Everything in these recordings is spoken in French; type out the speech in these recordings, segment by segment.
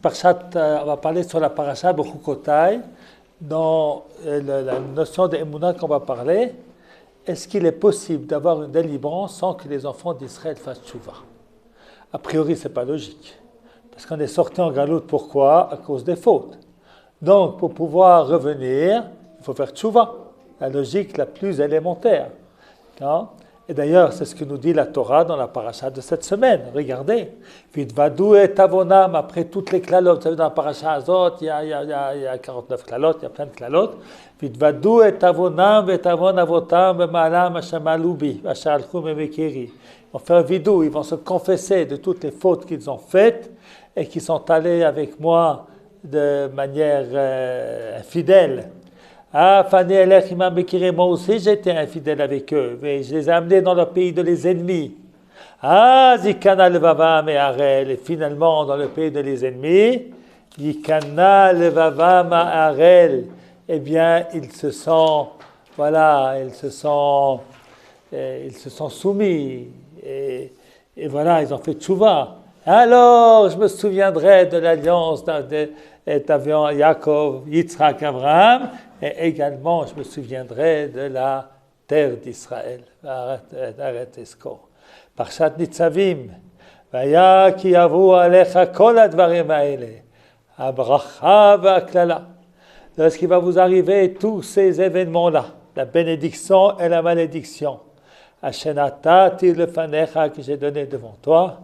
on va parler sur la parasha Bechukotai, dans la notion d'Emunah qu'on va parler. Est-ce qu'il est possible d'avoir une délivrance sans que les enfants d'Israël fassent tchouva? A priori, ce n'est pas logique. Parce qu'on est sorti en galoute, pourquoi? À cause des fautes. Donc, pour pouvoir revenir, il faut faire tchouva. La logique la plus élémentaire. Non? Et d'ailleurs, c'est ce que nous dit la Torah dans la paracha de cette semaine. Regardez. Vidvadou et avonam, après toutes les klalot. Vous savez, dans la paracha Azot, il y a 49 klalot, il y a plein de klalot. Vidvadou et avonam, et avon avotam, b'ma'alam, hashamalubi, hashalchum emekeri. Ils vont faire vidou, ils vont se confesser de toutes les fautes qu'ils ont faites et qui sont allés avec moi de manière infidèle. Ah, Fani Elech Imam Bekiré, moi aussi j'étais infidèle avec eux, mais je les ai amenés dans le pays de les ennemis. Ah, Zikana Levava Me'arel, et finalement dans le pays de les ennemis, Zikana Levava Me'arel, eh bien ils se sont soumis, et voilà, ils ont fait tchouva. Alors, je me souviendrai de l'alliance d'Avion Yaakov, Yitzhak, Abraham, et également, je me souviendrai de la terre d'Israël, Aret Eskor. Parshat Nitzavim, Vaya ki yavu alecha kol advarim haele, habracha va'klala. Lorsqu'il va vous arriver tous ces événements-là, la bénédiction et la malédiction, Ashenatati lefanecha que j'ai donné devant toi,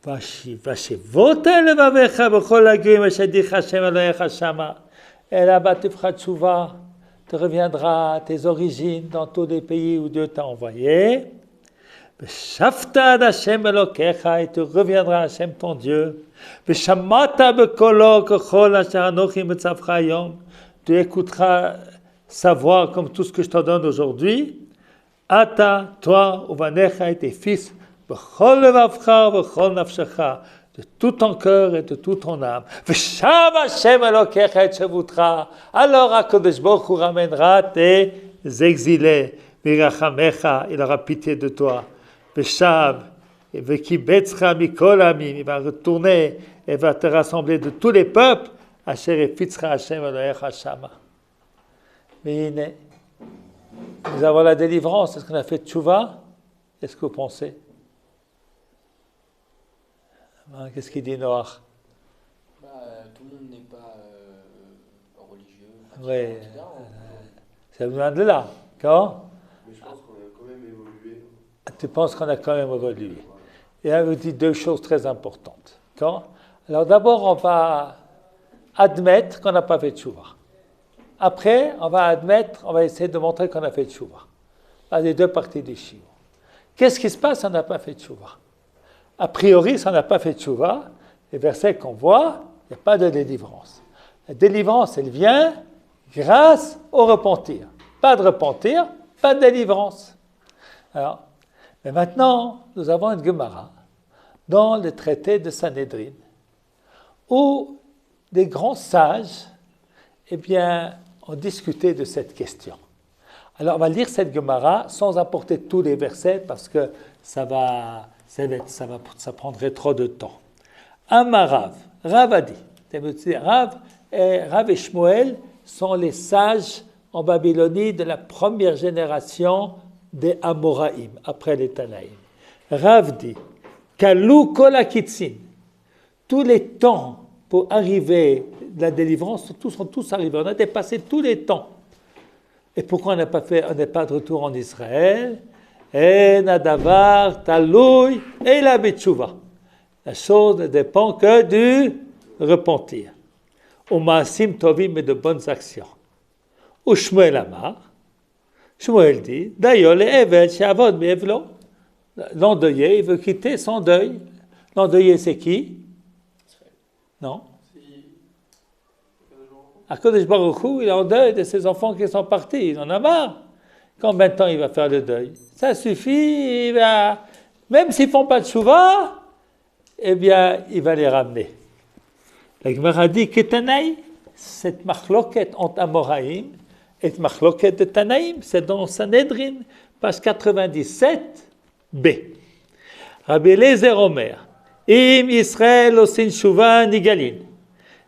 Vashivota levavecha b'chol hagim ashadicha Hashem Elohecha shama. Et là-bas, tu feras tchouva, tu reviendras à tes origines dans tous les pays où Dieu t'a envoyé. B'shavta d'Hashem Elokecha, et tu reviendras à Hashem ton Dieu. B'shamata b'kolo k'chol asher anochi mitzavcha hayom, tu écouteras sa voix comme tout ce que je te donne aujourd'hui. Ata, toi, uvanecha et tes fils, b'chol levavcha b'chol nafshecha, de tout ton cœur et de toute ton âme. V'shav Hashem Elokecha et shevutra. Alors HaKadosh Baruch Hu ramènera tes exilés. V'irachamecha, il aura pitié de toi. V'shav, v'kibetzcha mikol amim, il va retourner et va te rassembler de tous les peuples. Asher efitzcha Hashem Elohecha shama. Mais nous avons la délivrance. Est-ce qu'on a fait tchouva? Est-ce que vous pensez? Qu'est-ce qu'il dit Noach? Tout le monde n'est pas religieux. Oui, ça vient de là, d'accord? Mais je pense qu'on a quand même évolué. Tu penses qu'on a quand même évolué? Et elle vous dit deux choses très importantes, d'accord? Alors d'abord, on va admettre qu'on n'a pas fait de tchouva. Après, on va essayer de montrer qu'on a fait de tchouva. Les deux parties du chiot. Qu'est-ce qui se passe si on n'a pas fait de tchouva? A priori, si on n'a pas fait de tchouva, les versets qu'on voit, il n'y a pas de délivrance. La délivrance, elle vient grâce au repentir. Pas de repentir, pas de délivrance. Alors, mais maintenant, nous avons une Gemara dans le traité de Sanhédrin, où des grands sages, ont discuté de cette question. Alors, on va lire cette Gemara sans apporter tous les versets, parce que ça prendrait trop de temps. Amarav, Rav a dit, Rav et Shmuel sont les sages en Babylonie de la première génération des Amoraïm, après les Tanaïm. Rav dit, Kalou kol hakitsin, tous les temps pour arriver à la délivrance, sont tous arrivés, on a dépassé tous les temps. Et pourquoi on n'est pas de retour en Israël? Et nadavar taloui et la betchouva. La chose ne dépend que du repentir. Au maasim tovim, et de bonnes actions. Ou Shmuel amar, Shmuel dit, d'ailleurs les evel shavod me'evlo. L'endeuillé, il veut quitter son deuil. L'endeuillé, c'est qui? Non. HaKadosh Baruch Hu, il est en deuil de ses enfants qui sont partis. Il en a marre. Combien de temps il va faire le deuil? Ça suffit. Même s'ils ne font pas de tchouva, il va les ramener. La Gemara dit que Tanaï, cette machloket entre Amoraïm et machloket de Tanaïm, c'est dans Sanhédrin, page 97b. Rabbi Eliezer Omer, Im Israël osin tchouva nigalin.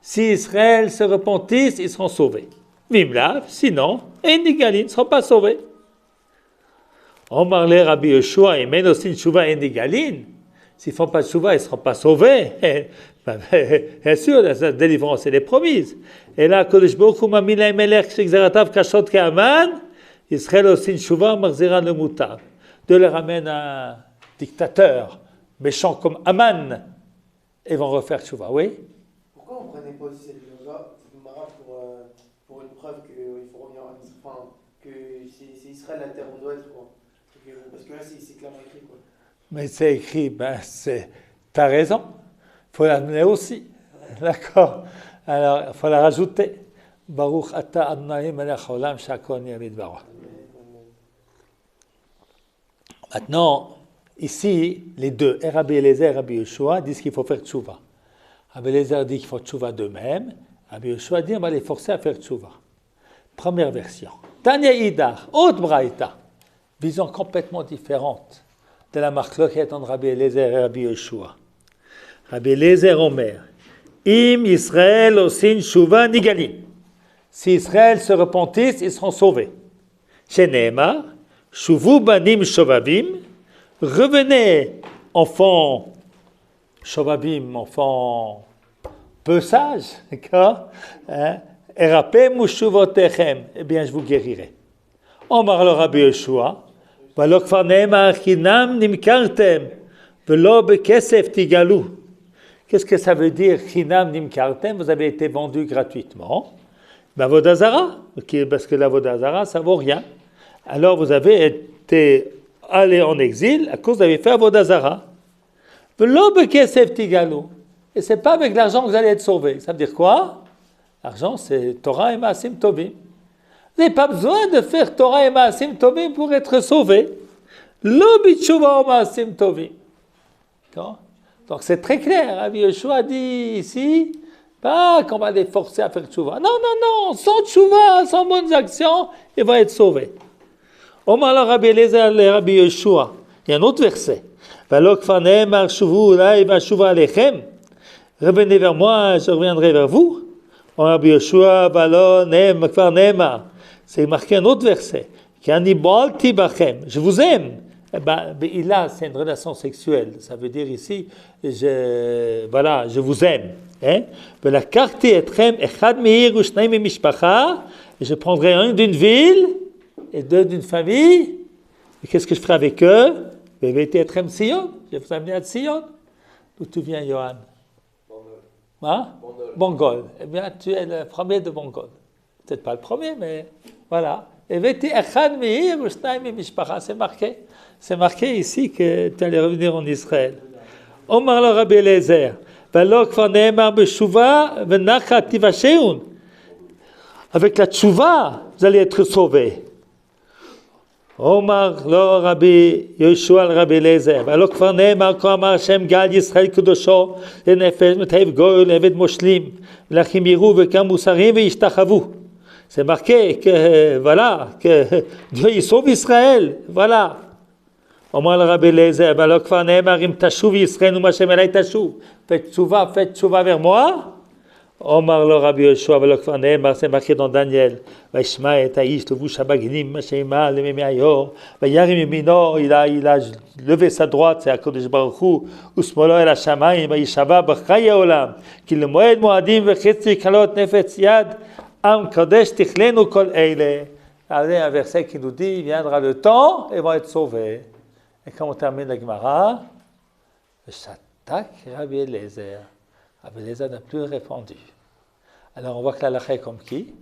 Si Israël se repentissent, ils seront sauvés. Vimlav, sinon, Endigalin, ils ne seront pas sauvés. Omar le Rabbi Yeshua, et mène aussi une chouva Endigalin. S'ils ne font pas de chouva, ils ne seront pas sauvés. Bien sûr, la délivrance, elle est promise. Et là, Kodesh Baruch Hu m'a mis la melech shegzeratav kashot ke'aman, Israël aussi une chouva marzira le mutav. De leur ramène un dictateur méchant comme Aman, et vont refaire chouva, oui? Pourquoi on ne prenait pas aussi cette Gemara pour une preuve qu'il faut revenir en Israël, enfin, que c'est Israël la terre où on doit être, quoi. Parce que là, c'est clairement écrit, quoi. Mais c'est écrit, t'as raison, il faut l'amener aussi, d'accord? Alors, il faut la rajouter. Baruch ata Adonai melech haolam shakol ni'amid bara. Maintenant, ici, les deux, Rabbi Eliezer et Rabbi Yeshua, disent qu'il faut faire tchouva. Rabbi Eliezer dit qu'il faut tchouva d'eux-mêmes. Rabbi Yeshua dit qu'on va les forcer à faire tchouva. Première version. Tanya Idar, autre braïta, vision complètement différente de la marque-loquette entre Rabbi Eliezer et Rabbi Yeshua. Rabbi Eliezer Omer, Im Israël osin tchouva nigalim. Si Israël se repentissent, ils seront sauvés. Chez Nehemar, Shuvu banim shovavim, revenez, enfants shovavim, enfants peu sages, d'accord? Erapem ou shuvotechem, eh bien je vous guérirai. Omar le Rabbi Yeshua, v'lo kfar ne'emar chinam nimkartem, v'lo bekesef tigalu. Qu'est-ce que ça veut dire, chinam nimkartem? Vous avez été vendu gratuitement. Ben, Vodazara, parce que la Vodazara, ça vaut rien. Alors vous avez été allé en exil à cause que vous avez fait Avodazara. Et c'est pas avec l'argent que vous allez être sauvé. Ça veut dire quoi? L'argent, c'est Torah et Maasim Tovim. Vous n'avez pas besoin de faire Torah et Maasim Tovim pour être sauvé. Lo bitshuva Maasim Tovim. Donc c'est très clair. Rabbi Yeshua dit ici, pas qu'on va les forcer à faire tchouva. Non, non, non, sans tchouva, sans bonnes actions, ils vont être sauvés. Omar le Rabbi Eliezer le Rabbi Yeshua. Il y a un autre verset. Revenez vers moi, je reviendrai vers vous. Rabbi Yeshua, c'est marqué un autre verset. Je vous aime. Là, c'est une relation sexuelle. Ça veut dire ici, je vous aime. Je prendrai un d'une ville et deux d'une famille. Et qu'est-ce que je ferai avec eux? Je vais vous amener à Sion. D'où tu viens, Johan? Bongol. Eh bien, tu es le premier de Bongol. Peut-être pas le premier, mais voilà. C'est marqué. C'est marqué ici que tu allais revenir en Israël. Omar le Rabbi Eliezer. Avec la tchouva, vous allez être sauvés. Omar lo Rabbi Yeshua le Rabbi Eliezer. Hashem gal Yisrael kedosho lenefesh metav goy leved moshlim lachim yiru vekam musarim veishtachavu. C'est marqué que voilà que Dieu il sauve Israël. Voilà. Omar le Rabbi Eliezer. Balokvar ne'emar im tashuv Yisrael um Hashem elai tashuv. Faites tchouva vers moi. Omar le Rabbi Yeshua, c'est marqué dans Daniel. Vaishma et Aïsh, le Vushabagnim, Mashaima, le Memeayor, Vayarim Yemino, il a levé sa droite, c'est à Kodesh Baruch Hu, Usmolo el Hashamayim, Vaishava, Bachaya Olam, qui le Moed Moadim, Vechetzi Kalot Nefetz Yad, Am Kodesh Tichlenu Kol Eile. Regardez un verset qui nous dit, il viendra le temps et vont être sauvés. Et quand on termine la Gemara, Shatak Rabbi Eliezer. Rabbi Eliezer n'a plus répondu. Alors on voit que la lacha est comme qui?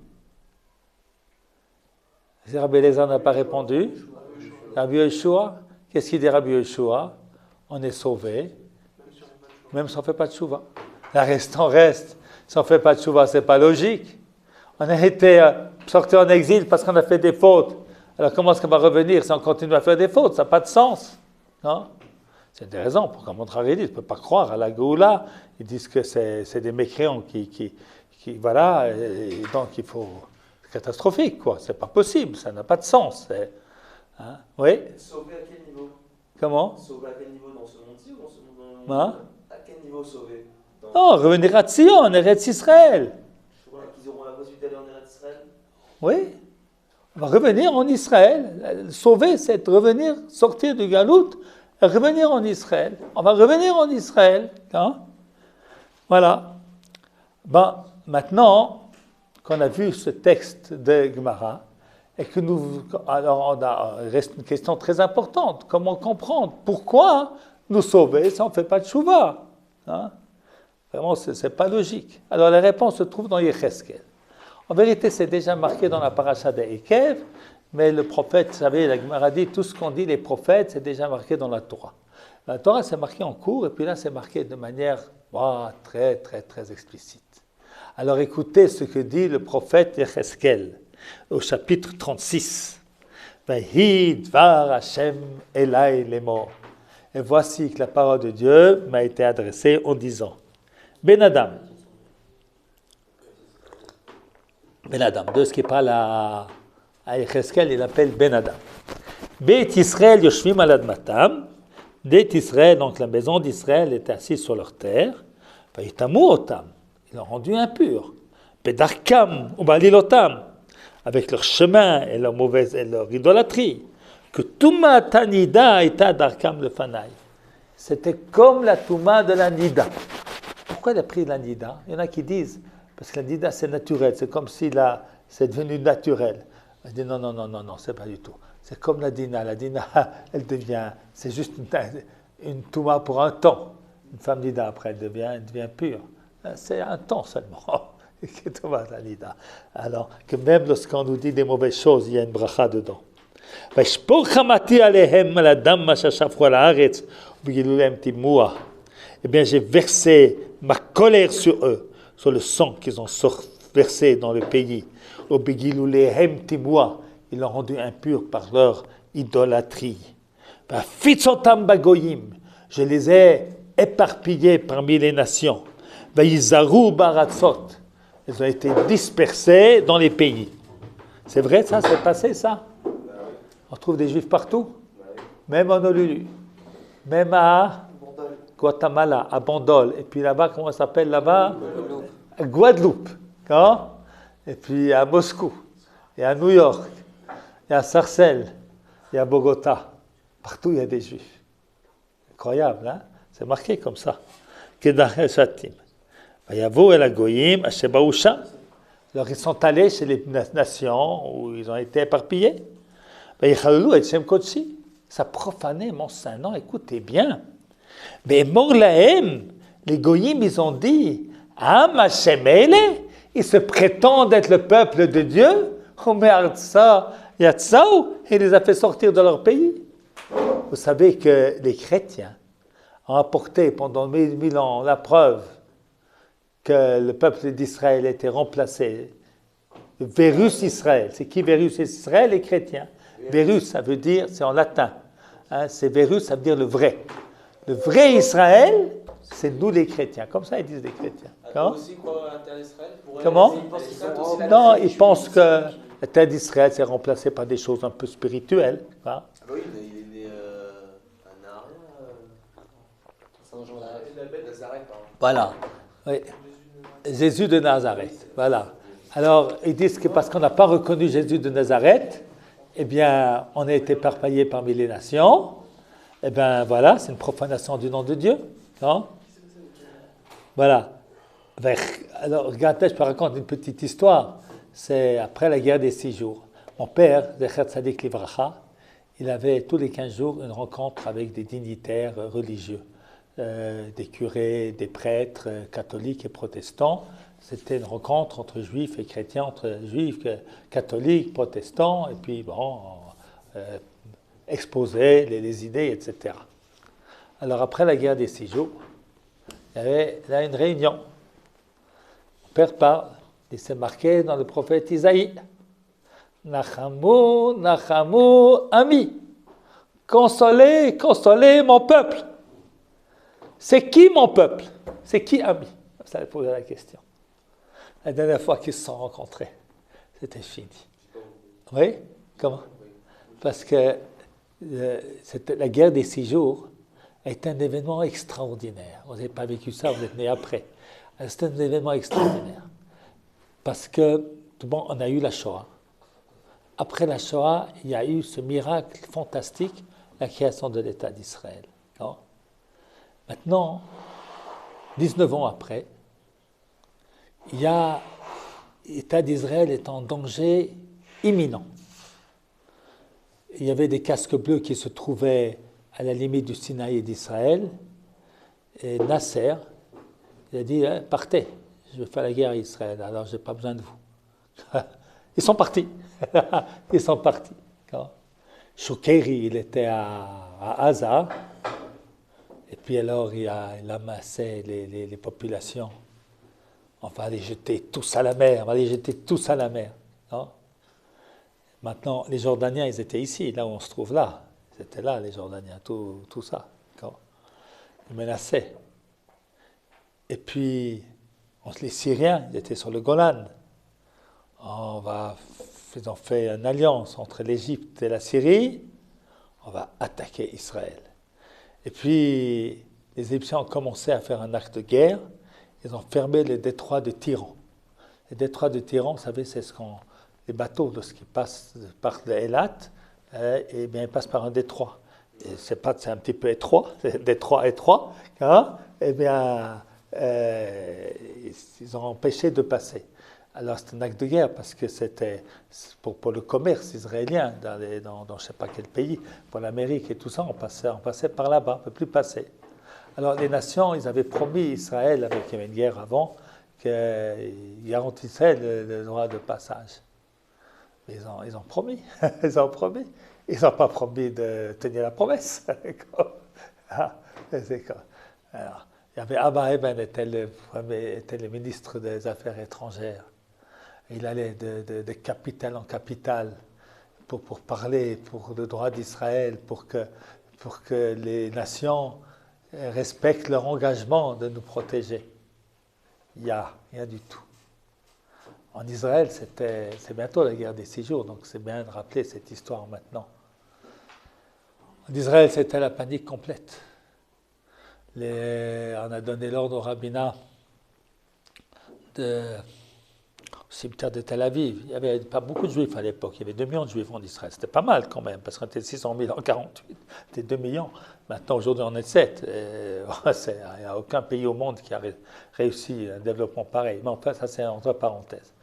Si Rabbi Eliezer n'a pas répondu, Rabbi Yeshua, qu'est-ce qu'il dit Rabbi Yeshua? On est sauvé, même si on ne fait pas de tchouva. La restant reste, si on ne fait pas de tchouva, ce n'est pas logique. On a été sorti en exil parce qu'on a fait des fautes. Alors comment est-ce qu'on va revenir si on continue à faire des fautes? Ça n'a pas de sens. Non? C'est des raisons pour qu'un contrarié ne peut pas croire à la Géoula. Ils disent que c'est des mécréants qui voilà, et donc il faut... C'est catastrophique, quoi. C'est pas possible, ça n'a pas de sens. Hein? Oui? Sauver à quel niveau? Comment? Sauver à quel niveau? Dans ce monde-ci ou dans ce monde? À quel niveau sauver? Non, revenir à Tzion, en Eretz Israël. Qu'ils auront la possibilité d'aller en Eretz Israël. Oui. On va revenir en Israël. Sauver, c'est revenir, sortir du Galout, et revenir en Israël. On va revenir en Israël. Hein? Voilà. Ben, maintenant qu'on a vu ce texte de Gemara, et que nous. Alors, il reste une question très importante. Comment comprendre? Pourquoi nous sauver si on ne fait pas de chouva? Hein? Vraiment, ce n'est pas logique. Alors, la réponse se trouve dans Yecheskel. En vérité, c'est déjà marqué dans la paracha de Ekev, mais le prophète, vous savez, la Gemara dit, tout ce qu'on dit les prophètes, c'est déjà marqué dans la Torah. La Torah, c'est marqué en cours, et puis là, c'est marqué de manière très, très, très explicite. Alors, écoutez ce que dit le prophète Yecheskel, au chapitre 36. Vahi dvar Hashem elai lemor. Et voici que la parole de Dieu m'a été adressée en disant, Ben Adam, de ce qui parle à Yecheskel, il appelle Ben Adam. Beit Israël yoshvim al admatam. Beit Israël, donc la maison d'Israël, était assise sur leur terre. Vayitamu otam. Ils l'ont rendu impur. Bedarkam ou balilotam. Avec leur chemin et leur mauvaise et leur idolâtrie. Que Touma Tanida eta darkam le fanai. C'était comme la Touma de la Nida. Pourquoi il a pris la Nida? Il y en a qui disent, parce que la Nida c'est naturel, c'est comme si c'est devenu naturel. Il dit non, c'est pas du tout. C'est comme la Dina. La Dina, elle devient, c'est juste une Touma pour un temps. Une femme Nida, après, elle devient pure. C'est un temps seulement. La Nida. Alors que même lorsqu'on nous dit des mauvaises choses, il y a une bracha dedans. Eh bien, j'ai versé ma colère sur eux, sur le sang qu'ils ont versé dans le pays. Ils l'ont rendu impur par leur idolâtrie. Je les ai éparpillés parmi les nations. Ils ont été dispersés dans les pays. C'est vrai ça? C'est passé ça? On trouve des juifs partout? Même en Honolulu. Même à Guatemala, à Bandol. Et puis là-bas, comment ça s'appelle là-bas? Guadeloupe. Hein? Et puis à Moscou. Et à New York. Et à Sarcelles. Et à Bogota. Partout, il y a des juifs. Incroyable, hein? C'est marqué comme ça. Kedach Shatim. Alors ils sont allés chez les nations où ils ont été éparpillés. Ça profanait mon saint nom, écoutez bien. Mais Morlahem, les goyim, ils ont dit, ils se prétendent être le peuple de Dieu. Il les a fait sortir de leur pays. Vous savez que les chrétiens ont apporté pendant 1000 ans la preuve que le peuple d'Israël était remplacé. Vérus Israël. C'est qui Vérus Israël? Les chrétiens. Vérus, ça veut dire, c'est en latin. Hein, c'est Vérus, ça veut dire le vrai. Le vrai Israël, c'est nous les chrétiens. Comme ça, ils disent les chrétiens. Aussi croire à la terre d'Israël? Comment? Non, ils pensent que la terre d'Israël s'est remplacée par des choses un peu spirituelles. Hein? Oui, mais il est né à Naria, Saint-Jean de Nazareth. Voilà. Oui. Jésus de Nazareth, voilà. Alors, ils disent que parce qu'on n'a pas reconnu Jésus de Nazareth, eh bien, on a été éparpillés parmi les nations. Eh bien, voilà, c'est une profanation du nom de Dieu. Non? Voilà. Alors, regardez, je peux raconter une petite histoire. C'est après la guerre des 6 jours. Mon père, Zecher Tzadik Livracha, il avait tous les 15 jours une rencontre avec des dignitaires religieux. Des curés, des prêtres catholiques et protestants. C'était une rencontre entre juifs et chrétiens, entre juifs, catholiques, protestants, et puis exposer les idées, etc. Alors après la guerre des 6 jours, il y avait là une réunion. Mon père parle, et c'est marqué dans le prophète Isaïe. Nachamu, Nachamu, ami. Consolez, consolez mon peuple. C'est qui mon peuple? C'est qui ami? Ça a posé la question. La dernière fois qu'ils se sont rencontrés, c'était fini. Oui? Comment? Parce que c'était la guerre des 6 jours. est un événement extraordinaire. Vous n'avez pas vécu ça, vous êtes né après. C'est un événement extraordinaire. Parce que, bon, on a eu la Shoah. Après la Shoah, il y a eu ce miracle fantastique, la création de l'État d'Israël. Non? Maintenant, 19 ans après, l'État d'Israël est en danger imminent. Il y avait des casques bleus qui se trouvaient à la limite du Sinaï et d'Israël. Et Nasser, il a dit, partez, je vais faire la guerre à Israël, alors je n'ai pas besoin de vous. Ils sont partis. Ils sont partis. Shukeri, il était à Gaza. Et puis alors, il amassait les populations. On va les jeter tous à la mer, on va les jeter tous à la mer. Non? Maintenant, les Jordaniens, ils étaient ici, là où on se trouve là. Ils étaient là, les Jordaniens, tout ça. Ils menaçaient. Et puis, les Syriens, ils étaient sur le Golan. Ils ont fait une alliance entre l'Égypte et la Syrie. On va attaquer Israël. Et puis, les Égyptiens ont commencé à faire un acte de guerre. Ils ont fermé le détroit de Tyran. Le détroit de Tyran, vous savez, c'est les bateaux, lorsqu'ils passent par l'Elat, et bien, ils passent par un détroit. Et c'est un petit peu étroit, c'est un détroit étroit, hein, et bien, ils ont empêché de passer. Alors, c'est un acte de guerre parce que c'était pour le commerce israélien dans je ne sais pas quel pays, pour l'Amérique et tout ça, on passait par là-bas, on ne peut plus passer. Alors, les nations, ils avaient promis Israël, avec il y avait une guerre avant, qu'ils garantissaient le droit de passage. Mais ils ont promis, ils ont promis. Ils n'ont pas promis de tenir la promesse. Alors, il y avait Abba Eban, était le ministre des Affaires étrangères. Il allait de capitale en capitale pour parler pour le droit d'Israël, pour que les nations respectent leur engagement de nous protéger. Il n'y a rien du tout. En Israël, c'est bientôt la guerre des 6 jours, donc c'est bien de rappeler cette histoire maintenant. En Israël, c'était la panique complète. On a donné l'ordre au rabbinat au cimetière de Tel Aviv. Il n'y avait pas beaucoup de juifs à l'époque, il y avait 2 millions de juifs en Israël. C'était pas mal quand même, parce qu'on était 600 000 en 48, c'était 2 millions. Maintenant, aujourd'hui, on est 7. Il n'y a aucun pays au monde qui a réussi un développement pareil. Mais enfin, ça, c'est entre parenthèses.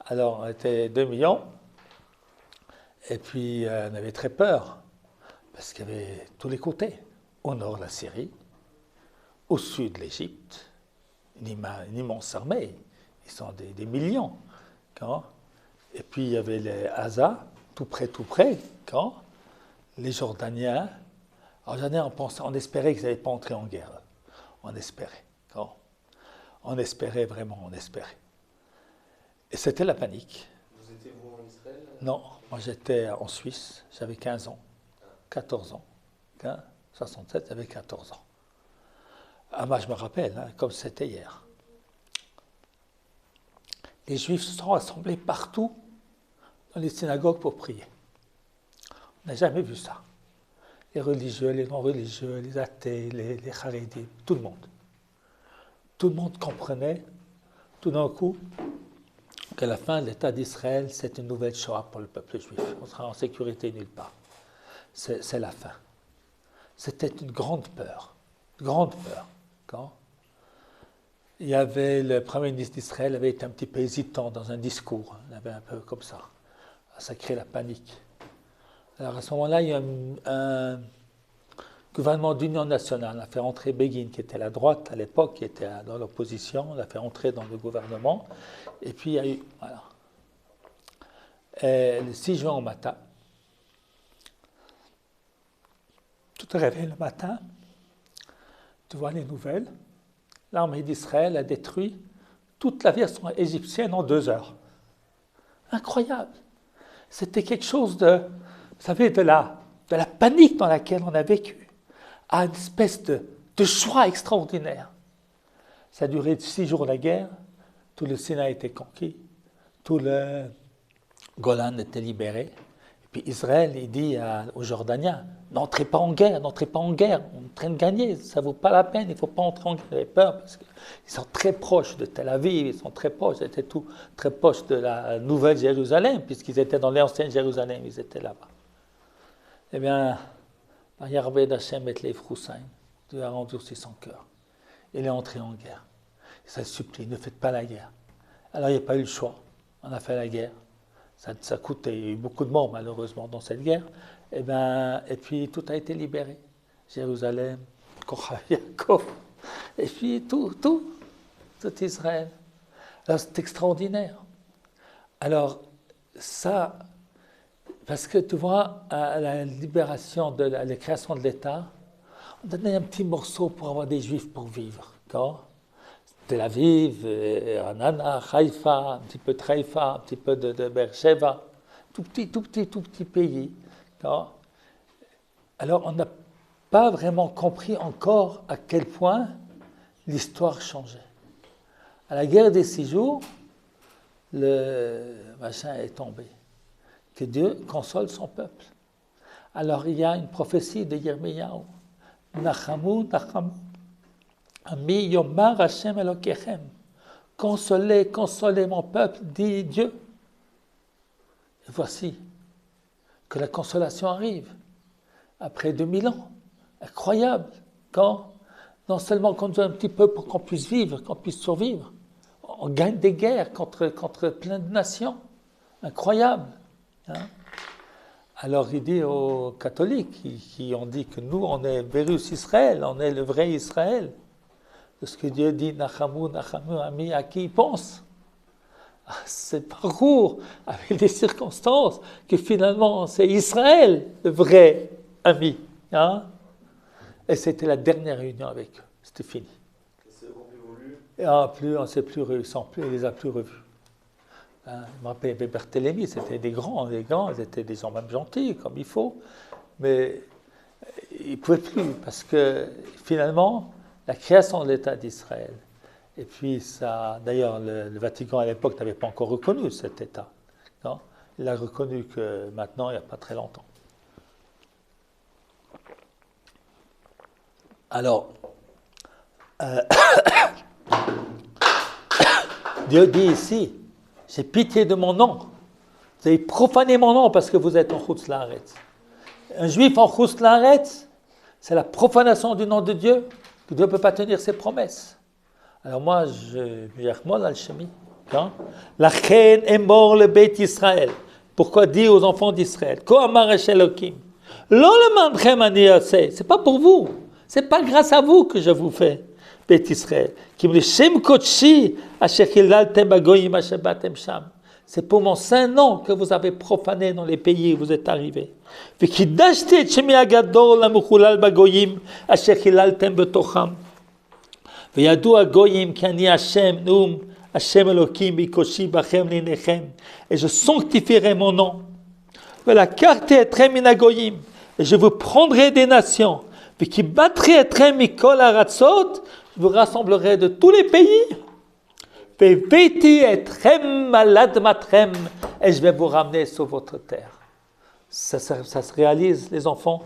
Alors, on était 2 millions, et puis on avait très peur, parce qu'il y avait tous les côtés. Au nord, la Syrie, au sud, l'Égypte, une immense armée, ils sont des millions. Et puis, il y avait les Gaza, tout près, les Jordaniens. Alors, les Jordaniens, on espérait qu'ils n'allaient pas entrer en guerre. On espérait. On espérait, vraiment, on espérait. Et c'était la panique. Vous étiez vous en Israël? Non, moi j'étais en Suisse, j'avais 15 ans, 14 ans. 67, j'avais 14 ans. Ah, moi je me rappelle, comme c'était hier. Les Juifs se sont rassemblés partout dans les synagogues pour prier. On n'a jamais vu ça. Les religieux, les non-religieux, les athées, les charédim, tout le monde. Tout le monde comprenait, tout d'un coup, que la fin de l'État d'Israël, c'est une nouvelle Shoah pour le peuple juif. On sera en sécurité nulle part. C'est la fin. C'était une grande peur. Grande peur. Il y avait le Premier ministre d'Israël avait été un petit peu hésitant dans un discours. Il avait un peu comme ça. Ça crée la panique. Alors à ce moment-là, il y a un gouvernement d'union nationale. On a fait entrer Begin, qui était à la droite à l'époque, qui était dans l'opposition. On l'a fait entrer dans le gouvernement. Et puis il y a eu... Voilà. Et le 6 juin au matin, tu te réveilles le matin, tu vois les nouvelles. L'armée d'Israël a détruit toute l'aviation égyptienne en 2 heures. Incroyable. C'était quelque chose de, vous savez, de la panique dans laquelle on a vécu, à une espèce de joie extraordinaire. Ça a duré 6 jours la guerre, tout le Sinaï était conquis, tout le Golan était libéré. Et Puis Israël, il dit aux Jordaniens, n'entrez pas en guerre, n'entrez pas en guerre, on est en train de gagner, ça ne vaut pas la peine, il ne faut pas entrer en guerre. Ils avaient peur parce qu'ils sont très proches de Tel Aviv, ils sont très proches, ils étaient tout très proches de la Nouvelle Jérusalem, puisqu'ils étaient dans l'ancienne Jérusalem, ils étaient là-bas. Eh bien, Yahvé d'Hachem et Lev Roussain, Dieu a endurci son cœur. Il est entré en guerre. Il s'est supplié, ne faites pas la guerre. Alors il n'y a pas eu le choix, on a fait la guerre. Ça coûtait, il y a eu beaucoup de morts malheureusement dans cette guerre. Et puis tout a été libéré. Jérusalem, Kocha Yaakov, et puis tout Israël. Alors c'est extraordinaire. Alors ça, parce que tu vois, à la libération, à la création de l'État, on donnait un petit morceau pour avoir des Juifs pour vivre. D'accord ? Tel Aviv, Ranana, Haïfa, un petit peu de Haïfa, un petit peu de Beersheba, tout petit pays. D'accord ? Alors, on n'a pas vraiment compris encore à quel point l'histoire changeait. À la guerre des 6 jours, le machin est tombé. Que Dieu console son peuple. Alors, il y a une prophétie de Yirmiyahu. Nachamu, Nachamu. Ami Yomar Hashem Elokechem. Consolez, consolez mon peuple, dit Dieu. Et voici que la consolation arrive après 2000 ans. Incroyable. Quand, non seulement qu'on nous donne un petit peu pour qu'on puisse vivre, qu'on puisse survivre, on gagne des guerres contre plein de nations. Incroyable. Hein? Alors il dit aux catholiques qui ont dit que nous, on est Bérus Israël, on est le vrai Israël. Ce que Dieu dit, Nachamu, Nachamu, ami, à qui il pense. C'est parcours avec des circonstances que finalement c'est Israël le vrai ami. Hein? Et c'était la dernière réunion avec eux. C'était fini. Et on ne s'est plus revus, il ne les a plus revus. Hein? Je me rappelle, Barthélemy, c'était des grands, ils étaient des gens même gentils, comme il faut, mais ils ne pouvaient plus, parce que finalement, la création de l'État d'Israël, et puis ça, d'ailleurs le Vatican à l'époque n'avait pas encore reconnu cet État. Non? Il l'a reconnu que maintenant, il n'y a pas très longtemps. Alors, Dieu dit ici, j'ai pitié de mon nom. Vous avez profané mon nom parce que vous êtes en Chutz La'aretz. Un juif en Chutz La'aretz, c'est la profanation du nom de Dieu, que Dieu ne peut pas tenir ses promesses. Alors moi, je Yermol al-Shemi. La chen est mort le Beit Israël. Pourquoi dire aux enfants d'Israël? Ko amar Elokim. Lo le'manchem ani yaseh. C'est pas pour vous. C'est pas grâce à vous que je vous fais, Beit Israël. Kim le Shem Kodshi asher hilaltem bagoyim asher batem sham. C'est pour mon saint nom que vous avez profané dans les pays où vous êtes arrivés. V'kidashti et shemi agadol amuchulal bagoyim asher hilaltem betocham. V'yadu agoyim ki ani Hashem num Hashem Elokim bikoshi bachem linechem. Et je sanctifierai mon nom. V'lakarte etrem min agoyim. Et je vous prendrai des nations. Qui battrait etrem mikol aratzot, je vous rassemblerai de tous les pays. Ve'veti etrem malad matrem, et je vais vous ramener sur votre terre. Ça se réalise, les enfants.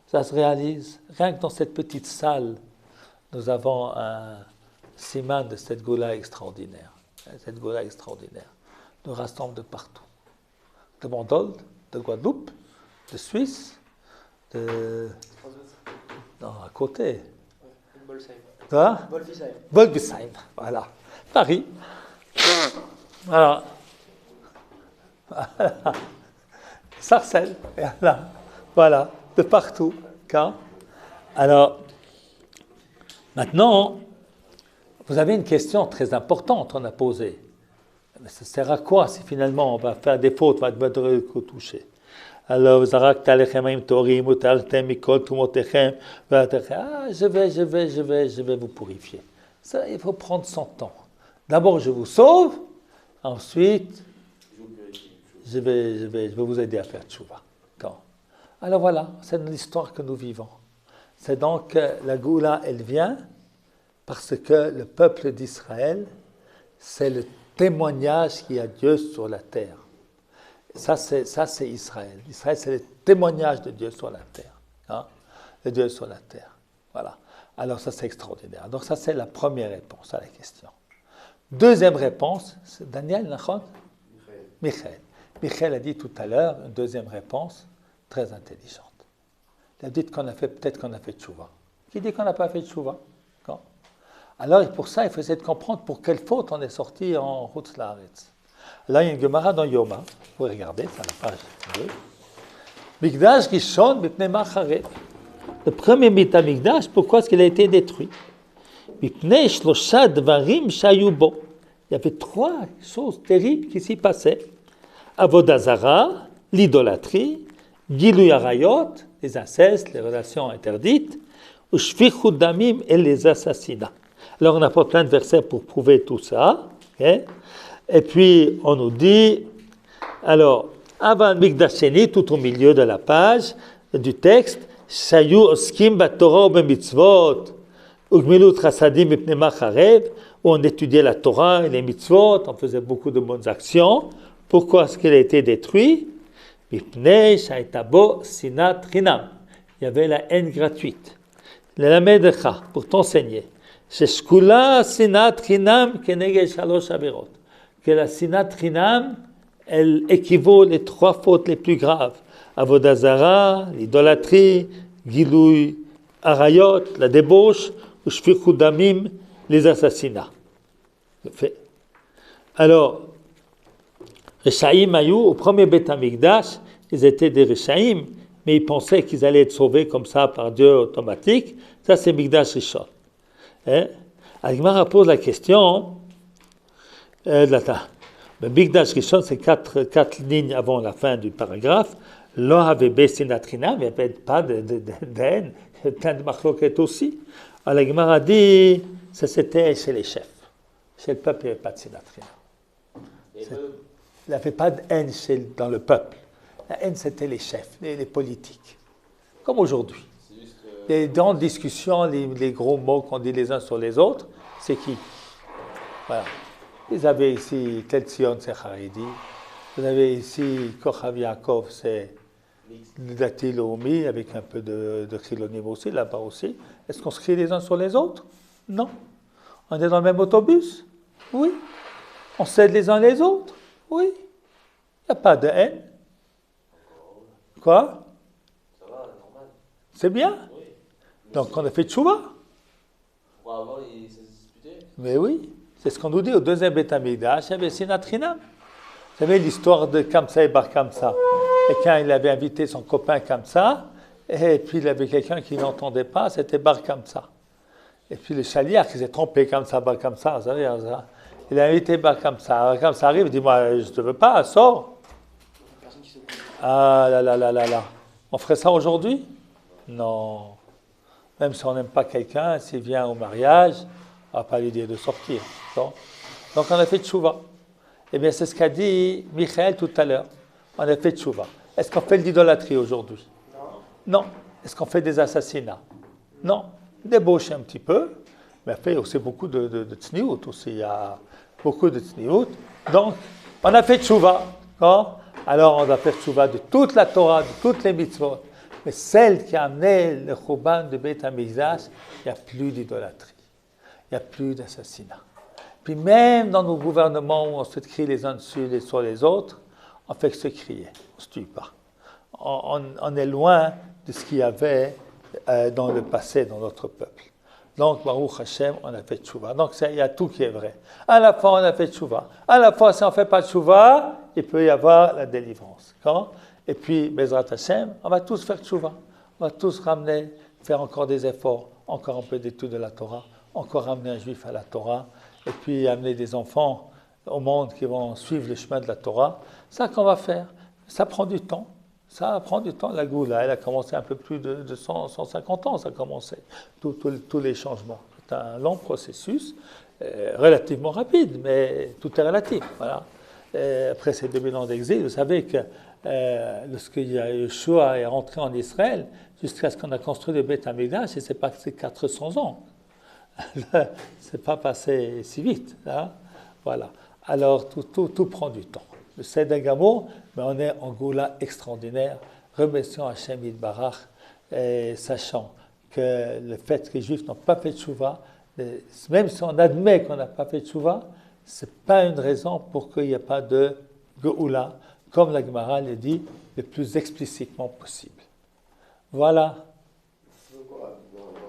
Ça se réalise. Rien que dans cette petite salle, nous avons un siman de cette Goula extraordinaire. Cette Goula extraordinaire nous rassemble de partout. De Mandold, de Guadeloupe, de Suisse, de... Non, à côté. Bolsheim. Bolsheim, voilà. Paris. Voilà. Sarcelles. Voilà. De partout. Alors, maintenant, vous avez une question très importante qu'on a posée. Mais ça sert à quoi si finalement on va faire des fautes, on va être touché? Alors, je vais vous purifier. Ça, il faut prendre son temps. D'abord, je vous sauve, ensuite, je vais vous aider à faire tchouva. Alors voilà, c'est l'histoire que nous vivons. C'est donc la Goula, elle vient parce que le peuple d'Israël, c'est le témoignage qu'il y a Dieu sur la terre. Ça, c'est Israël. Israël, c'est le témoignage de Dieu sur la terre. Hein? De Dieu sur la terre. Voilà. Alors ça, c'est extraordinaire. Donc ça, c'est la première réponse à la question. Deuxième réponse, c'est Daniel, Nachon? Michael. Michael a dit tout à l'heure une deuxième réponse très intelligente. Il a dit peut-être qu'on a fait tchouva. Qui dit qu'on n'a pas fait tchouva? Alors pour ça, il faut essayer de comprendre pour quelle faute on est sorti en route Laaretz. Là, il y a une Gemara dans Yoma. Vous pouvez regarder, c'est à la page 2. Mikdash Rishon Mipnei Macharev. Le premier Beit HaMikdash, pourquoi est-ce qu'il a été détruit? Mipnei Shlosha Dvarim Shayu Bo. Il y avait trois choses terribles qui s'y passaient. Avodah Zara, l'idolâtrie, Gilui Arayot, les incestes, les relations interdites, ou Shfichut Damim et les assassinats. Alors on n'a pas plein de versets pour prouver tout ça. Okay? Et puis on nous dit, alors, Avan Mikdash Sheni, tout au milieu de la page du texte, Shayu Oskim Batorah Bemitzvot, Ugmilut Chasadim Mipnei Macharev, où on étudiait la Torah et les mitzvot, on faisait beaucoup de bonnes actions. Pourquoi est-ce qu'il a été détruit? Mipnei Shaitabo Sinat Chinam. Il y avait la haine gratuite. Le Lamedecha, pour t'enseigner. Sheshkula Sinat Chinam Keneged Shalosh Averot. Que la Sinat Chinam, elle équivaut les trois fautes les plus graves. Avodah Zara, l'idolâtrie, Gilui Arayot, la débauche, ou Shfichut Damim, les assassinats. Fait. Alors, Rishaïm Ayou, au premier Beit HaMikdash, ils étaient des Rishaïm, mais ils pensaient qu'ils allaient être sauvés comme ça par Dieu automatique. Ça, c'est Mikdash Rishon. Agmara pose la question. Le Mikdash Rishon, c'est quatre lignes avant la fin du paragraphe. Lo havebe sinat chinam, il n'y avait pas de haine, il y avait plein de machloket aussi. Alors la Gemara dit, ça c'était chez les chefs. Chez le peuple, il n'y avait pas de sinat chinam. Il n'y avait pas de haine dans le peuple. La haine, c'était les chefs, les politiques. Comme aujourd'hui. Les grandes discussions, les gros mots qu'on dit les uns sur les autres, c'est qui? Voilà. Vous avez ici Tel Zion, c'est Haredi. Vous avez ici Kochav Yaakov, c'est Dati Leumi, avec un peu de Chilonim aussi, là-bas aussi. Est-ce qu'on se crie les uns sur les autres? Non. On est dans le même autobus? Oui. On s'aide les uns les autres? Oui. Il n'y a pas de haine. Quoi? Ça va, normal. C'est bien. Oui. Donc on a fait tchouva. Avant, ils se disputaient. Mais oui, c'est ce qu'on nous dit au deuxième Beit HaMikdash, il y avait Sinat Chinam. Vous savez l'histoire de Kamsa et Bar Kamsa. Et quand il avait invité son copain Kamsa, et puis il avait quelqu'un qui n'entendait pas, c'était Bar Kamsa. Et puis le chaliar qui s'est trompé Kamsa, Bar Kamsa, vous savez, ça. Il a invité Bar Kamsa. Bar Kamsa arrive, il dit, moi, je ne te veux pas, sors. Ah là là là là là. On ferait ça aujourd'hui? Non. Même si on n'aime pas quelqu'un, s'il vient au mariage, on ne va pas lui dire de sortir. Donc on a fait tchouva. Eh bien, c'est ce qu'a dit Michael tout à l'heure. On a fait tchouva. Est-ce qu'on fait de l'idolâtrie aujourd'hui? Non. Est-ce qu'on fait des assassinats? Non. Débauche un petit peu, mais on fait aussi beaucoup de tsniout aussi. Il y a beaucoup de tsniout. Donc, on a fait tchouva. Alors, on va faire tchouva de toute la Torah, de toutes les mitzvot. Mais celle qui a amené le Chouban de Beit HaMikdash, il n'y a plus d'idolâtrie. Il n'y a plus d'assassinat. Puis même dans nos gouvernements où on se crie les uns dessus sur les autres, on fait que se crier. On ne se tue pas. On est loin de ce qu'il y avait dans le passé dans notre peuple. Donc, Baruch Hashem, on a fait tchouva. Donc, il y a tout qui est vrai. À la fois, on a fait tchouva. À la fois, si on ne fait pas tchouva, il peut y avoir la délivrance. Et puis, Bezrat Hashem, on va tous faire tchouva. On va tous ramener, faire encore des efforts, encore un peu d'études de la Torah, encore ramener un juif à la Torah, et puis amener des enfants au monde qui vont suivre le chemin de la Torah. C'est ça qu'on va faire. Ça prend du temps. Ça prend du temps. La Goula, elle a commencé un peu plus de 150 ans, ça a commencé. Tous les changements. C'est un long processus, relativement rapide, mais tout est relatif. Voilà. Après ces 2000 ans d'exil, vous savez que lorsque Yeshua est rentré en Israël, jusqu'à ce qu'on a construit le Beit HaMikdash, et c'est passé 400 ans. C'est pas passé si vite. Hein. Voilà. Alors tout prend du temps. le Seder Gamour, mais on est en Goula extraordinaire. Remercions Hachem Yitbarach, et sachant que le fait que les Juifs n'ont pas fait de Tchouva, même si on admet qu'on n'a pas fait de Tchouva, ce n'est pas une raison pour qu'il n'y ait pas de Geoula, comme la Gemara le dit le plus explicitement possible. Voilà.